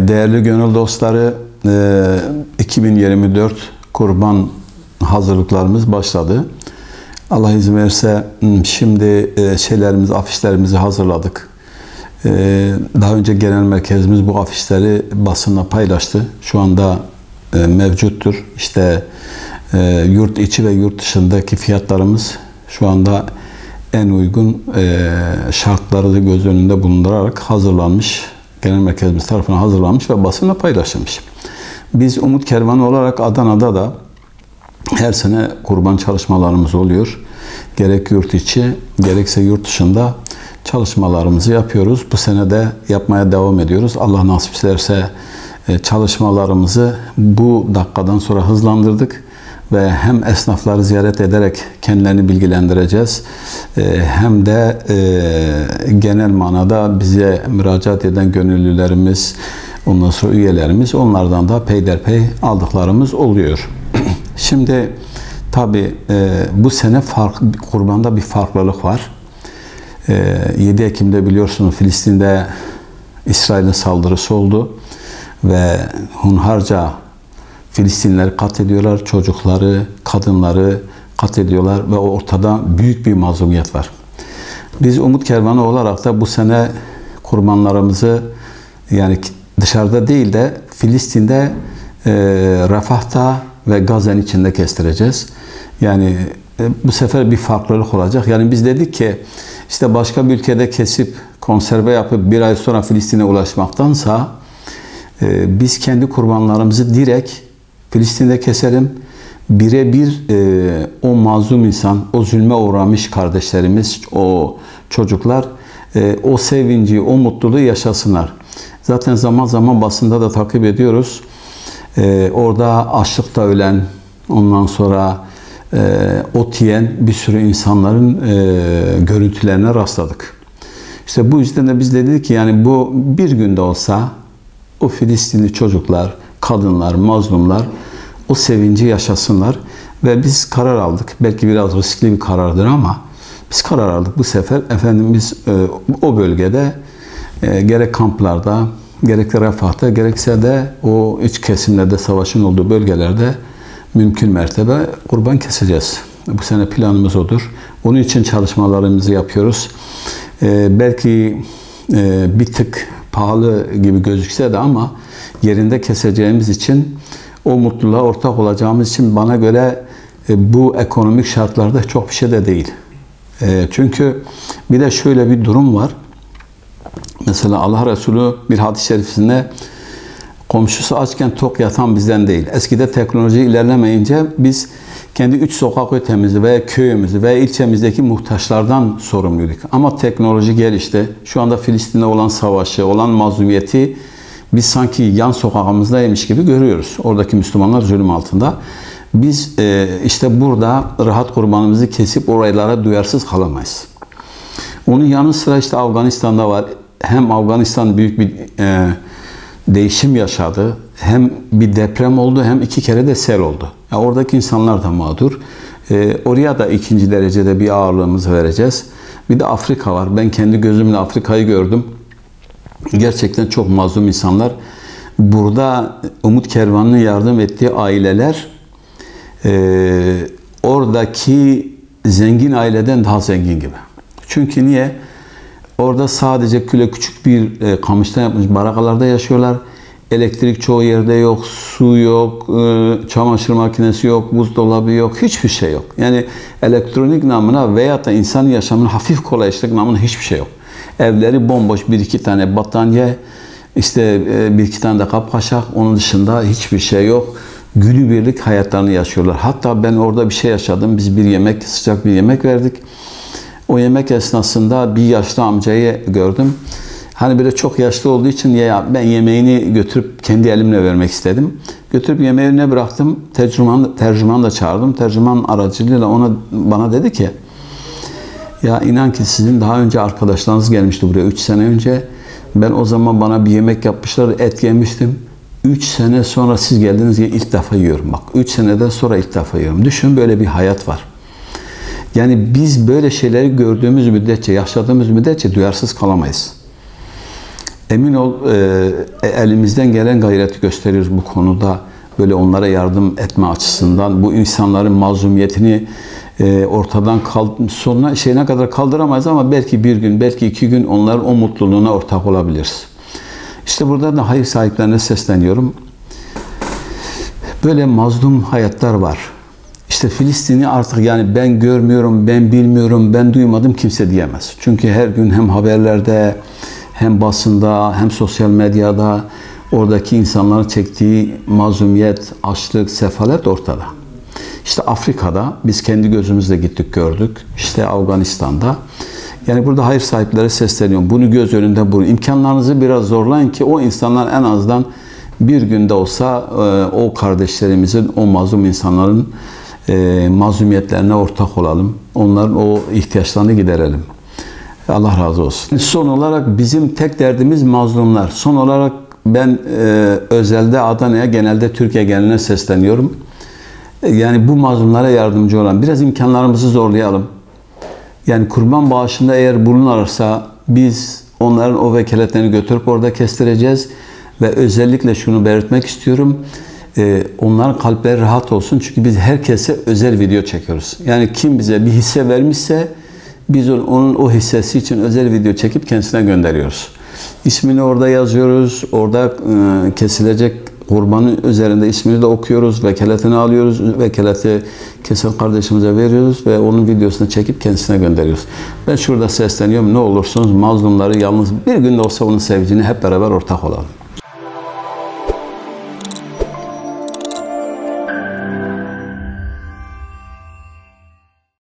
Değerli gönül dostları, 2024 kurban hazırlıklarımız başladı. Allah izin verirse şimdi afişlerimizi hazırladık. Daha önce genel merkezimiz bu afişleri basınla paylaştı. Şu anda mevcuttur. İşte yurt içi ve yurt dışındaki fiyatlarımız şu anda en uygun şartları da göz önünde bulundurarak hazırlanmış. Genel merkezimiz tarafından hazırlanmış ve basınla paylaşılmış. Biz Umut Kervanı olarak Adana'da da her sene kurban çalışmalarımız oluyor. Gerek yurt içi gerekse yurt dışında çalışmalarımızı yapıyoruz. Bu sene de yapmaya devam ediyoruz. Allah nasip ederse çalışmalarımızı bu dakikadan sonra hızlandırdık ve hem esnafları ziyaret ederek kendilerini bilgilendireceğiz, hem de genel manada bize müracaat eden gönüllülerimiz, ondan sonra üyelerimiz, onlardan da peyderpey aldıklarımız oluyor. Şimdi tabi bu sene kurbanda bir farklılık var. 7 Ekim'de biliyorsunuz Filistin'de İsrail'in saldırısı oldu ve hunharca Filistinlileri katlediyorlar, çocukları, kadınları katlediyorlar ve ortada büyük bir mazlumiyet var. Biz Umut Kervanı olarak da bu sene kurbanlarımızı yani dışarıda değil de Filistin'de, Rafah'ta ve Gazze'nin içinde kestireceğiz. Yani bu sefer bir farklılık olacak. Yani biz dedik ki işte başka bir ülkede kesip konserve yapıp bir ay sonra Filistin'e ulaşmaktansa biz kendi kurbanlarımızı direkt Filistin'de keselim. Birebir o mazlum insan, o zulme uğramış kardeşlerimiz, o çocuklar o sevinci, o mutluluğu yaşasınlar. Zaten zaman zaman basında da takip ediyoruz. Orada açlıkta ölen, ondan sonra ot yiyen bir sürü insanların görüntülerine rastladık. İşte bu yüzden de biz dedik ki yani bu bir günde olsa o Filistinli çocuklar, kadınlar, mazlumlar o sevinci yaşasınlar ve biz karar aldık. Belki biraz riskli bir karardır ama biz karar aldık. Bu sefer Efendimiz o bölgede gerek kamplarda, gerek de Refah'ta, gerekse de o iç kesimlerde savaşın olduğu bölgelerde mümkün mertebe kurban keseceğiz. Bu sene planımız odur. Onun için çalışmalarımızı yapıyoruz. Belki bir tık pahalı gibi gözükse de ama yerinde keseceğimiz için, o mutluluğa ortak olacağımız için bana göre bu ekonomik şartlarda çok bir şey de değil. Çünkü bir de şöyle bir durum var. Mesela Allah Resulü bir hadis-i şerifinde komşusu açken tok yatan bizden değil. Eskide teknoloji ilerlemeyince biz kendi 3 sokak ötemizi veya köyümüzü veya ilçemizdeki muhtaçlardan sorumluyduk. Ama teknoloji gelişti. Şu anda Filistin'de olan savaşı, olan mazlumiyeti biz sanki yan sokağımızdaymış gibi görüyoruz. Oradaki Müslümanlar zulüm altında. Biz işte burada rahat kurbanımızı kesip oraylara duyarsız kalamayız. Onun yanı sıra işte Afganistan'da var. Hem Afganistan büyük bir değişim yaşadı. Hem bir deprem oldu hem 2 kere de sel oldu. Yani oradaki insanlar da mağdur. Oraya da 2. derecede bir ağırlığımızı vereceğiz. Bir de Afrika var. Ben kendi gözümle Afrika'yı gördüm. Gerçekten çok mazlum insanlar. Burada Umut Kervanı'nın yardım ettiği aileler oradaki zengin aileden daha zengin gibi. Çünkü niye? Orada sadece küçük bir kamıştan yapmış barakalarda yaşıyorlar. Elektrik çoğu yerde yok, su yok, çamaşır makinesi yok, buzdolabı yok, hiçbir şey yok. Yani elektronik namına veyahut da insan yaşamının hafif kolaylık namına hiçbir şey yok. Evleri bomboş, 1-2 tane battaniye, işte 1-2 tane de kapkaçak, onun dışında hiçbir şey yok. Günübirlik hayatlarını yaşıyorlar. Hatta ben orada bir şey yaşadım. Biz sıcak bir yemek verdik. O yemek esnasında bir yaşlı amcayı gördüm. Hani böyle çok yaşlı olduğu için ya ben yemeğini götürüp kendi elimle vermek istedim. Götürüp yemeği önüne bıraktım. Tercüman da çağırdım. Tercüman aracılığıyla bana dedi ki ya inan ki sizin daha önce arkadaşlarınız gelmişti buraya 3 sene önce. Ben o zaman bana bir yemek yapmışlar, et yemiştim. 3 sene sonra siz geldiniz diye ilk defa yiyorum. Bak 3 seneden sonra ilk defa yiyorum. Düşün, böyle bir hayat var. Yani biz böyle şeyleri gördüğümüz müddetçe, yaşadığımız müddetçe duyarsız kalamayız. Emin ol elimizden gelen gayreti gösteriyoruz bu konuda. Böyle onlara yardım etme açısından bu insanların mazlumiyetini ortadan sonuna şeyine kadar kaldıramayız ama belki bir gün, belki 2 gün onların o mutluluğuna ortak olabiliriz. İşte burada da hayır sahiplerine sesleniyorum. Böyle mazlum hayatlar var. İşte Filistin'i artık yani ben görmüyorum, ben bilmiyorum, ben duymadım kimse diyemez. Çünkü her gün hem haberlerde, hem basında, hem sosyal medyada oradaki insanların çektiği mazlumiyet, açlık, sefalet ortada. İşte Afrika'da biz kendi gözümüzle gittik gördük. İşte Afganistan'da. Yani burada hayır sahiplere sesleniyorum. Bunu göz önünde bulun. İmkanlarınızı biraz zorlayın ki o insanlar en azından bir günde olsa o kardeşlerimizin, o mazlum insanların mazlumiyetlerine ortak olalım. Onların o ihtiyaçlarını giderelim. Allah razı olsun. Son olarak bizim tek derdimiz mazlumlar. Son olarak ben özelde Adana'ya, genelde Türkiye geneline sesleniyorum. Yani bu mazlumlara yardımcı olan biraz imkanlarımızı zorlayalım. Yani kurban bağışında eğer bulunarsa biz onların o vekaletlerini götürüp orada kestireceğiz. Ve özellikle şunu belirtmek istiyorum. Onların kalpleri rahat olsun. Çünkü biz herkese özel video çekiyoruz. Yani kim bize bir hisse vermişse biz onun o hissesi için özel video çekip kendisine gönderiyoruz. İsmini orada yazıyoruz. Orada kesilecek kurbanın üzerinde ismini de okuyoruz. Vekaletini alıyoruz. Vekaleti kesen kardeşimize veriyoruz ve onun videosunu çekip kendisine gönderiyoruz. Ben şurada sesleniyorum. Ne olursunuz mazlumları yalnız bir gün de olsa onun sevincine hep beraber ortak olalım.